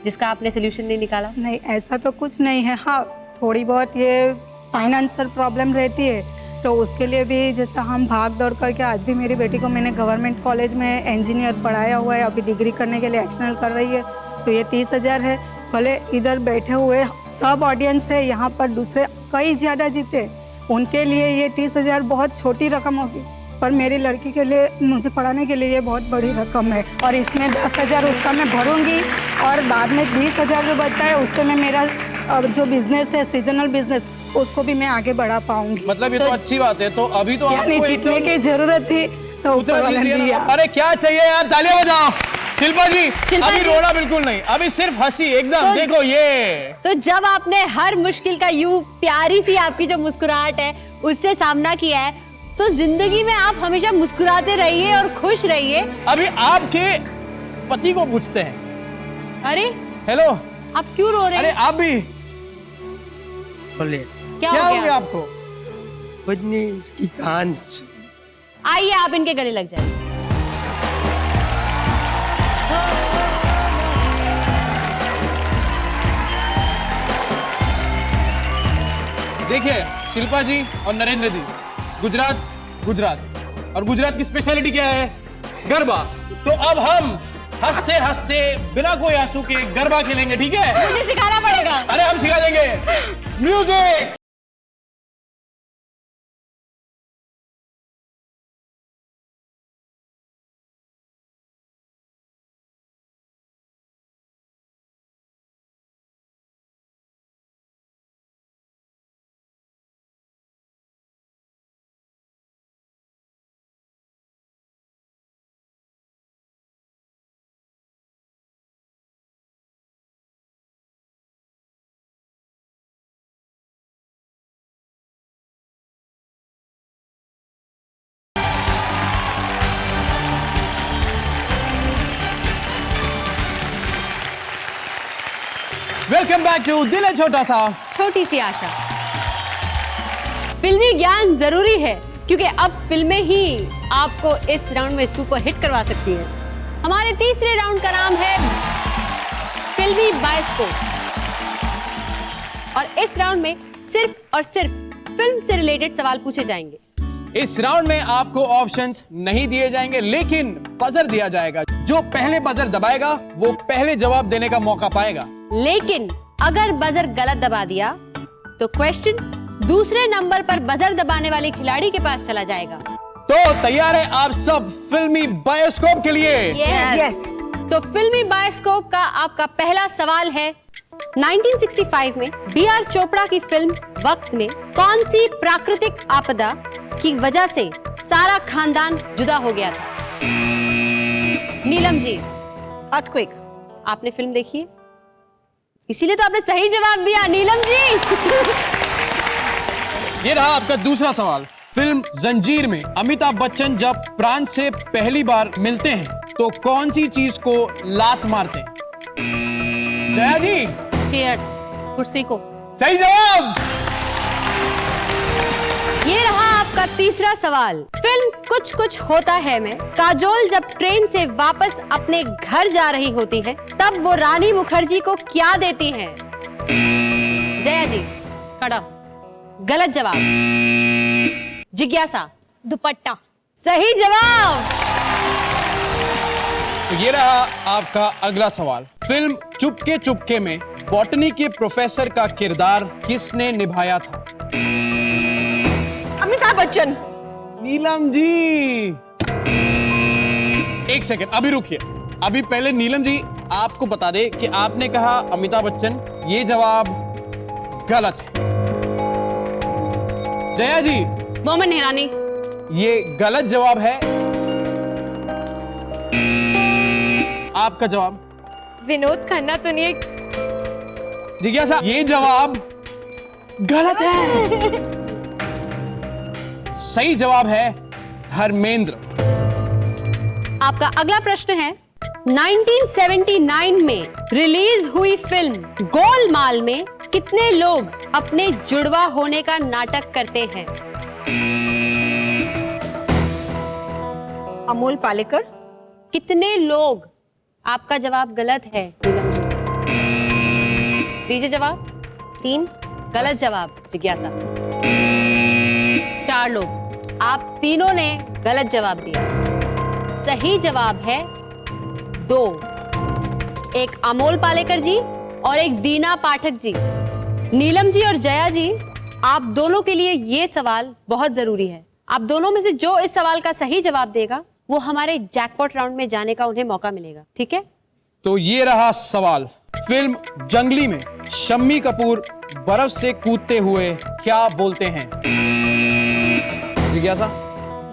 जिसका आपने सोल्यूशन नहीं निकाला? नहीं, ऐसा तो कुछ नहीं है। हाँ, थोड़ी बहुत ये फाइनेंशियल प्रॉब्लम रहती है, तो उसके लिए भी जैसा हम भाग दौड़ करके, आज भी मेरी बेटी को मैंने गवर्नमेंट कॉलेज में इंजीनियर पढ़ाया हुआ है, अभी डिग्री करने के लिए एक्सटर्नल कर रही है, तो ये 30,000 है। भले इधर बैठे हुए सब ऑडियंस है यहाँ पर, दूसरे कई ज़्यादा जीते, उनके लिए ये 30,000 बहुत छोटी रकम होगी, पर मेरी लड़की के लिए, मुझे पढ़ाने के लिए ये बहुत बड़ी रकम है। और इसमें 10,000 उसका मैं भरूंगी और बाद में 20,000 जो बचता है उससे मैं मेरा जो बिजनेस है, सीजनल बिजनेस, उसको भी मैं आगे बढ़ा पाऊंगी। मतलब ये तो अच्छी बात है। तो अभी तो आपको जीतने की जरूरत थी तो ऊपर वाले ने दिया। अरे क्या चाहिए यार, तालियां बजाओ। शिल्पा जी, अभी रोना बिल्कुल नहीं, अभी सिर्फ हंसी एकदम। देखो ये तो जब आपने हर मुश्किल का यूं प्यारी सी आपकी जो मुस्कुराहट है उससे सामना किया है, तो जिंदगी में आप हमेशा मुस्कुराते रहिए और खुश रहिए। अभी आपके पति को पूछते हैं। अरे हेलो, आप क्यों रो रहे हैं? अरे आप भी बोले, क्या हो गया आपको? कुछ नहीं, इसकी कान। आइए आप इनके गले लग जाइए। देखिए शिल्पा जी और नरेंद्र जी, गुजरात गुजरात और गुजरात की स्पेशलिटी क्या है? गरबा। तो अब हम हंसते हंसते बिना कोई आंसू के गरबा खेलेंगे, ठीक है? मुझे सिखाना पड़ेगा। अरे हम सिखा देंगे। म्यूजिक। वेलकम बैक टू दिल है छोटा सा छोटी सी आशा। फिल्मी ज्ञान जरूरी है क्योंकि अब फिल्में ही आपको इस राउंड में सुपर हिट करवा सकती हैं। हमारे तीसरे राउंड का नाम है फिल्मी बायोस्कोप और इस राउंड में सिर्फ और सिर्फ फिल्म से रिलेटेड सवाल पूछे जाएंगे। इस राउंड में आपको ऑप्शंस नहीं दिए जाएंगे, लेकिन बजर दिया जाएगा। जो पहले बजर दबाएगा वो पहले जवाब देने का मौका पाएगा। लेकिन अगर बजर गलत दबा दिया तो क्वेश्चन दूसरे नंबर पर बजर दबाने वाले खिलाड़ी के पास चला जाएगा। तो तैयार है आप सब फिल्मी बायोस्कोप के लिए? यस। तो फिल्मी बायोस्कोप का आपका पहला सवाल है, 1965 में बी.आर. चोपड़ा की फिल्म वक्त में कौन सी प्राकृतिक आपदा की वजह से सारा खानदान जुदा हो गया था? नीलम जी, अर्थक्वेक। आपने फिल्म देखी है, इसीलिए तो आपने सही जवाब दिया। नीलम जी। ये रहा आपका दूसरा सवाल। फिल्म जंजीर में अमिताभ बच्चन जब प्राण से पहली बार मिलते हैं तो कौन सी चीज को लात मारते हैं? जया जी। चेयर, कुर्सी को। सही जवाब। ये रहा आपका तीसरा सवाल। फिल्म कुछ कुछ होता है में काजोल जब ट्रेन से वापस अपने घर जा रही होती है तब वो रानी मुखर्जी को क्या देती है? जया जी। कड़ा। गलत जवाब। जिज्ञासा। दुपट्टा। सही जवाब। तो ये रहा आपका अगला सवाल। फिल्म चुपके चुपके में बॉटनी के प्रोफेसर का किरदार किसने निभाया था? अमिताभ बच्चन। नीलम जी। एक सेकंड, अभी रुकिए। अभी पहले नीलम जी आपको बता दे कि आपने कहा अमिताभ बच्चन, ये जवाब गलत है। जया जी। बोमन ईरानी। ये गलत जवाब है। आपका जवाब? विनोद खन्ना तो नहीं है। जिज्ञासा, ये जवाब गलत है। सही जवाब है धर्मेंद्र। आपका अगला प्रश्न है, 1979 में रिलीज हुई फिल्म गोलमाल में कितने लोग अपने जुड़वा होने का नाटक करते हैं? अमोल पालेकर। कितने लोग? आपका जवाब गलत है नीलम जी। दीजिए जवाब। 3। गलत जवाब जिज्ञासा। 4 लोग। आप तीनों ने गलत जवाब दिया। सही जवाब है 2। एक अमोल पालेकर जी और एक दीना पाठक जी। नीलम जी और जया जी, आप दोनों के लिए ये सवाल बहुत जरूरी है। आप दोनों में से जो इस सवाल का सही जवाब देगा वो हमारे जैकपॉट राउंड में जाने का उन्हें मौका मिलेगा, ठीक है? तो ये रहा सवाल। फिल्म जंगली में शम्मी कपूर बर्फ से कूदते हुए क्या बोलते हैं? जिज्ञासा।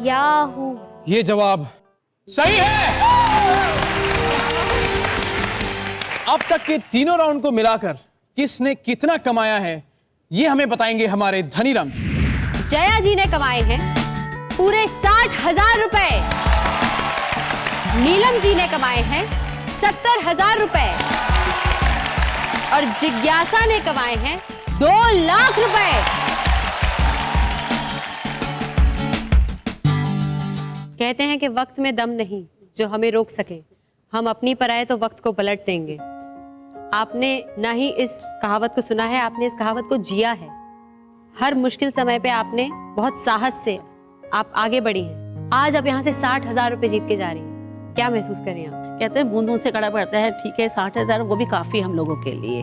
याहू। ये जवाब सही है। अब तक के तीनों राउंड को मिलाकर किसने कितना कमाया है ये हमें बताएंगे हमारे धनीराम जी। जया जी ने कमाए हैं पूरे 60,000 रुपए। नीलम जी ने कमाए हैं 70,000 रुपए और जिज्ञासा ने कमाए हैं 2 लाख रुपए। कहते हैं कि वक्त में दम नहीं जो हमें रोक सके। हम अपनी पर आए तो वक्त को पलट देंगे। आपने ना ही इस कहावत को सुना है, आपने इस कहावत को जिया है। हर मुश्किल समय पे आपने बहुत साहस से आप आगे बढ़ी हैं। आज आप यहाँ से 60,000 रुपए जीत के जा रही हैं, क्या महसूस करें आप? कहते हैं बूंदों से कड़ा पड़ता है, ठीक है 60,000 वो भी काफ़ी हम लोगों के लिए,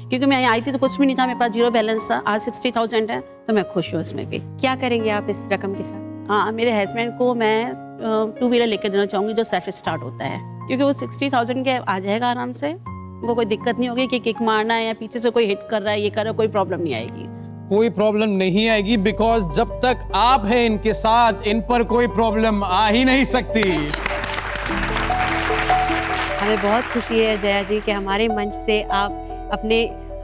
क्योंकि मैं यहाँ आई थी तो कुछ भी नहीं था, मेरे पास 0 बैलेंस था। आज 60,000 है तो मैं खुश हूँ इसमें भी। क्या करेंगे आप इस रकम के साथ? हाँ, मेरे हस्बैंड को मैं 2 व्हीलर लेकर देना चाहूँगी जो सेल्फ स्टार्ट होता है, क्योंकि वो 60,000 के आ जाएगा आराम से, वो कोई दिक्कत नहीं होगी कि किक मारना है या पीछे से कोई हिट कर रहा है, ये कर रहा है, कोई प्रॉब्लम नहीं आएगी। कोई प्रॉब्लम नहीं आएगी, बिकॉज जब तक आप हैं इनके साथ, इन पर कोई प्रॉब्लम आ ही नहीं सकती। हमें बहुत खुशी है जया जी कि हमारे मंच से आप अपने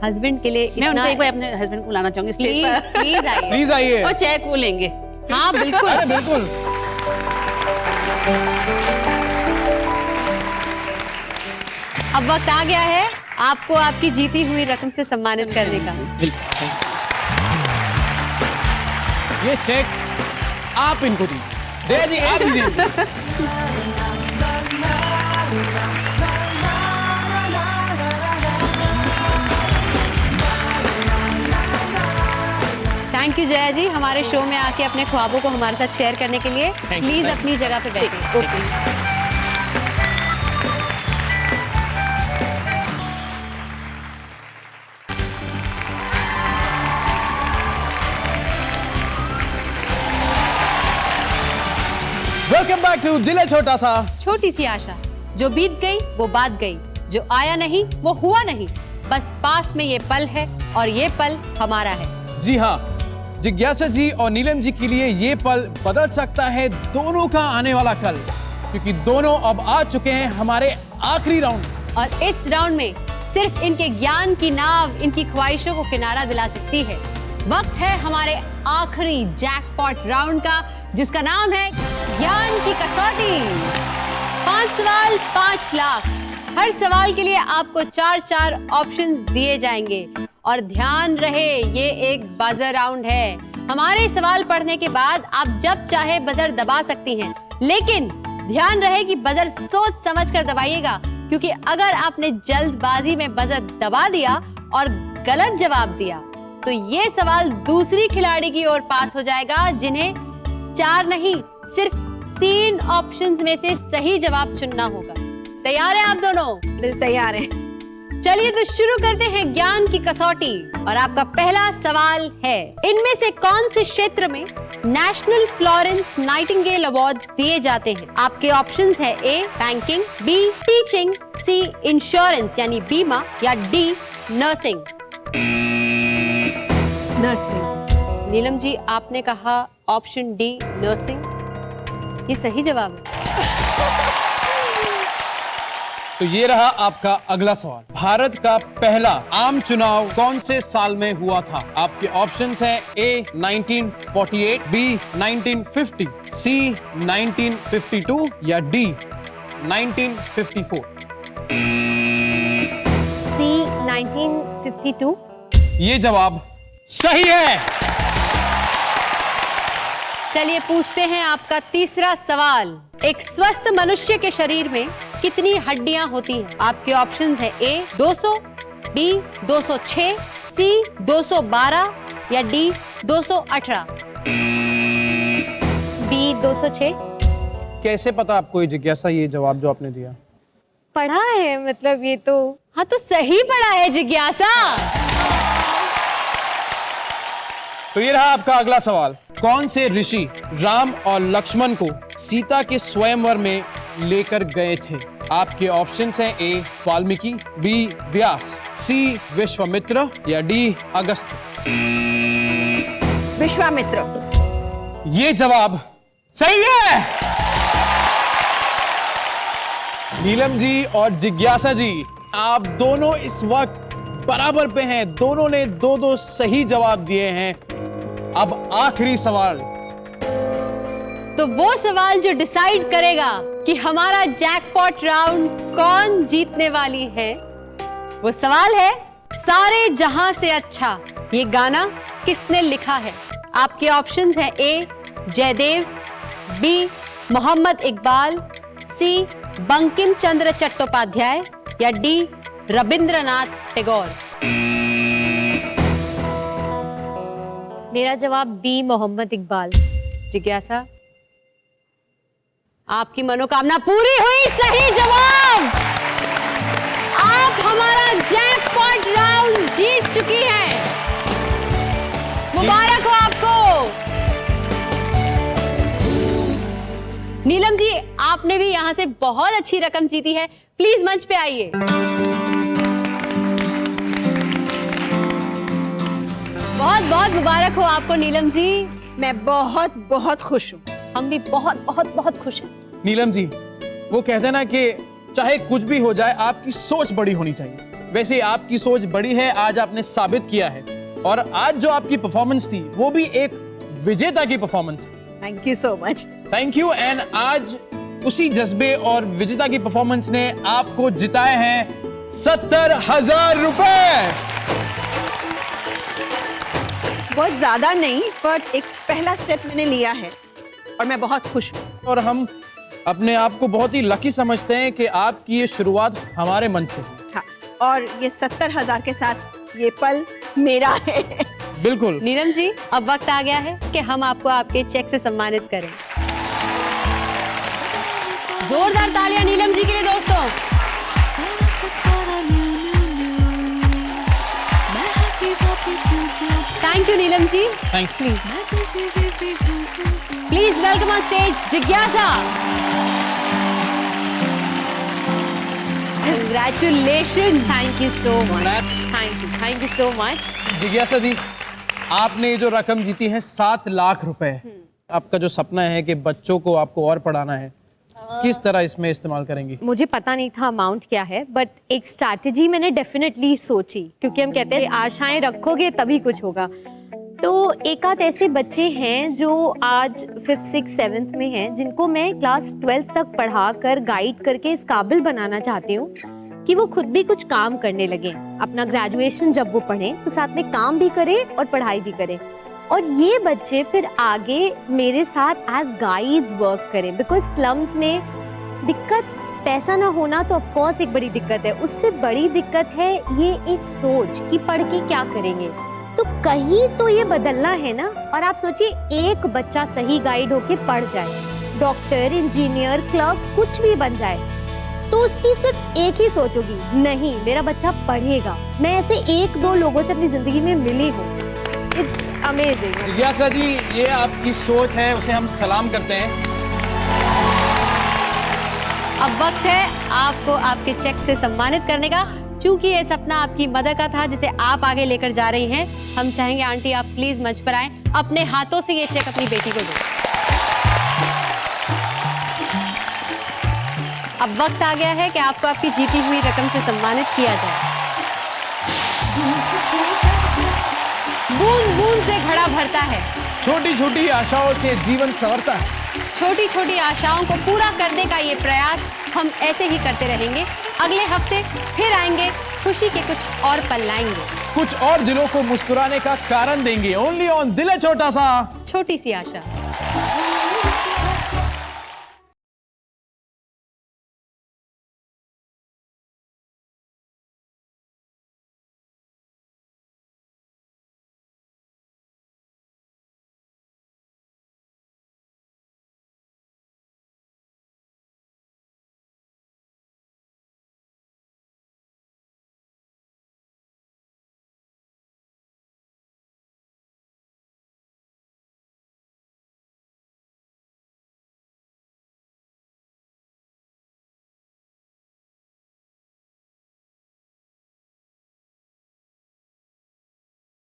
हस्बैंड के लिए मैं इतना उनको एक बार अपने हस्बैंड को बुलाना चाहूंगी स्टेज प्लीज पर। प्लीज आइए, प्लीज आइए। और चाय को लेंगे। हाँ बिल्कुल। अरे बिल्कुल। अब वक्त आ गया है आपको आपकी जीती हुई रकम से सम्मानित करने का। बिल्कुल। ये चेक आप इनको दीजिए। दया जी आप दीजिए। थैंक यू जया जी, हमारे शो में आके अपने ख्वाबों को हमारे साथ शेयर करने के लिए। Thank you, प्लीज thank अपनी जगह पे बैठिए। ओके। वेलकम बैक टू दिल है छोटा सा। छोटी सी आशा, जो बीत गई वो बात गई, जो आया नहीं वो हुआ नहीं, बस पास में ये पल है और ये पल हमारा है। जी हाँ, जिज्ञासा जी और नीलम जी के लिए ये पल बदल सकता है दोनों का आने वाला कल, क्योंकि दोनों अब आ चुके हैं हमारे आखिरी राउंड। और इस राउंड में सिर्फ इनके ज्ञान की नाव इनकी ख्वाहिशों को किनारा दिला सकती है। वक्त है हमारे आखिरी जैकपॉट राउंड का, जिसका नाम है ज्ञान की कसौटी। 5 सवाल 5 लाख। हर सवाल के लिए आपको 4 ऑप्शंस दिए जाएंगे और ध्यान रहे ये एक बजर राउंड है। हमारे सवाल पढ़ने के बाद आप जब चाहे बजर दबा सकती हैं, लेकिन ध्यान रहे कि बजर सोच समझ कर दबाइएगा, क्योंकि अगर आपने जल्दबाजी में बजर दबा दिया और गलत जवाब दिया तो ये सवाल दूसरी खिलाड़ी की ओर पास हो जाएगा, जिन्हें 4 नहीं सिर्फ 3 ऑप्शंस में से सही जवाब चुनना होगा। तैयार हैं आप दोनों? तैयार है। चलिए तो शुरू करते हैं ज्ञान की कसौटी। और आपका पहला सवाल है, इनमें से कौन से क्षेत्र में नेशनल फ्लोरेंस नाइटिंगेल अवार्ड्स दिए जाते हैं? आपके ऑप्शंस है A banking, B teaching, C insurance यानी बीमा, या D nursing. Nursing. Neelam ji आपने कहा ऑप्शन डी नर्सिंग, ये सही जवाब है। तो ये रहा आपका अगला सवाल। भारत का पहला आम चुनाव कौन से साल में हुआ था? आपके ऑप्शंस हैं ए 1948, बी 1950, सी 1952 या डी 1954। सी 1952। ये जवाब सही है। चलिए पूछते हैं आपका तीसरा सवाल। एक स्वस्थ मनुष्य के शरीर में कितनी हड्डियां होती हैं? आपके ऑप्शंस है ए 200, बी 206, सी 212 या डी 218। बी 206। कैसे पता आपको ये जिज्ञासा, ये जवाब जो आपने दिया? पढ़ा है, मतलब ये तो। हाँ तो सही पड़ा है जिज्ञासा। तो ये रहा आपका अगला सवाल। कौन से ऋषि राम और लक्ष्मण को सीता के स्वयंवर में लेकर गए थे? आपके ऑप्शंस हैं ए वाल्मीकि, बी व्यास, सी विश्वामित्र या डी अगस्त्य। विश्वामित्र। ये जवाब सही है। नीलम जी और जिज्ञासा जी, आप दोनों इस वक्त बराबर पे हैं। दोनों ने 2-2 सही जवाब दिए हैं। अब आखिरी सवाल, तो वो सवाल जो डिसाइड करेगा कि हमारा जैकपॉट राउंड कौन जीतने वाली है, वो सवाल है सारे जहां से अच्छा ये गाना किसने लिखा है? आपके ऑप्शंस हैं ए जयदेव, बी मोहम्मद इकबाल, सी बंकिम चंद्र चट्टोपाध्याय या डी रविंद्रनाथ टैगोर। मेरा जवाब बी मोहम्मद इकबाल। जिज्ञासा, आपकी मनोकामना पूरी हुई। सही जवाब। आप हमारा जैकपॉट राउंड जीत चुकी हैं। मुबारक हो आपको। नीलम जी, आपने भी यहां से बहुत अच्छी रकम जीती है। प्लीज मंच पे आइए। बहुत बहुत मुबारक हो आपको नीलम जी। मैं बहुत बहुत खुश हूँ। हम भी बहुत बहुत बहुत खुश हैं। नीलम जी, वो कहते हैं ना कि चाहे कुछ भी हो जाए आपकी सोच बड़ी होनी चाहिए। वैसे आपकी सोच बड़ी है, आज आपने साबित किया है। और आज जो आपकी परफॉर्मेंस थी वो भी एक विजेता की परफॉर्मेंस है। Thank you so much. Thank you. And आज उसी जज्बे और विजेता की परफॉर्मेंस ने आपको जिताए हैं 70,000 रुपए। बहुत ज्यादा नहीं, पर एक पहला स्टेप मैंने लिया है और मैं बहुत खुश हूँ। और हम अपने आप को बहुत ही लकी समझते हैं कि आपकी ये शुरुआत हमारे मन से है। हाँ, और ये 70,000 के साथ ये पल मेरा है। बिल्कुल। नीलम जी, अब वक्त आ गया है कि हम आपको आपके चेक से सम्मानित करें। जोरदार तालियां नीलम जी के लिए दोस्तों। Thank you Neelam ji. Thank you. Please welcome on stage जिज्ञासा। Congratulation. Thank you so much. Congrats. Thank you so much. जिज्ञासा जी, आपने जो रकम जीती है 7 लाख रुपए। आपका जो सपना है कि बच्चों को आपको और पढ़ाना है, किस तरह इसमें इस्तेमाल करेंगे? मुझे पता नहीं था अमाउंट क्या है, बट एक स्ट्रैटेजी मैंने डेफिनेटली सोची, क्योंकि हम कहते हैं आशाएं रखोगे तभी कुछ होगा। तो एक आध ऐसे बच्चे हैं जो आज 5th 6th 7th में हैं, जिनको मैं क्लास 12th तक पढ़ा कर गाइड करके इस काबिल बनाना चाहती हूँ कि वो खुद भी कुछ काम करने लगे। अपना ग्रेजुएशन जब वो पढ़ें तो साथ में काम भी करें और पढ़ाई भी करें। और ये बच्चे फिर आगे मेरे साथ एज गाइड्स वर्क करें, बिकॉज स्लम्स में दिक्कत पैसा ना होना तो ऑफ कोर्स एक बड़ी दिक्कत है, उससे बड़ी दिक्कत है ये एक सोच कि पढ़ के क्या करेंगे। तो कहीं तो ये बदलना है ना। और आप सोचिए, एक बच्चा सही गाइड होके पढ़ जाए, डॉक्टर, इंजीनियर, क्लर्क कुछ भी बन जाए, तो उसकी सिर्फ एक ही सोच होगी, नहीं मेरा बच्चा पढ़ेगा। मैं ऐसे 1-2 लोगों से अपनी जिंदगी में मिली हूँ। It's amazing. जिज्ञासा जी, ये आपकी सोच है, उसे हम सलाम करते हैं। अब वक्त है आपको आपके चेक से सम्मानित करने का। चूंकि ये सपना आपकी मदर का था जिसे आप आगे लेकर जा रही हैं, हम चाहेंगे आंटी आप प्लीज मंच पर आएं, अपने हाथों से ये चेक अपनी बेटी को दें। अब वक्त आ गया है कि आपको आपकी जीती हुई रकम से सम्मानित किया जाए। बूंद बूंद से घड़ा भरता है, छोटी छोटी आशाओं से जीवन संवरता है। छोटी छोटी आशाओं को पूरा करने का ये प्रयास हम ऐसे ही करते रहेंगे। अगले हफ्ते फिर आएंगे, खुशी के कुछ और पल लाएंगे, कुछ और दिलों को मुस्कुराने का कारण देंगे। ओनली ऑन दिल है छोटा सा, छोटी सी आशा।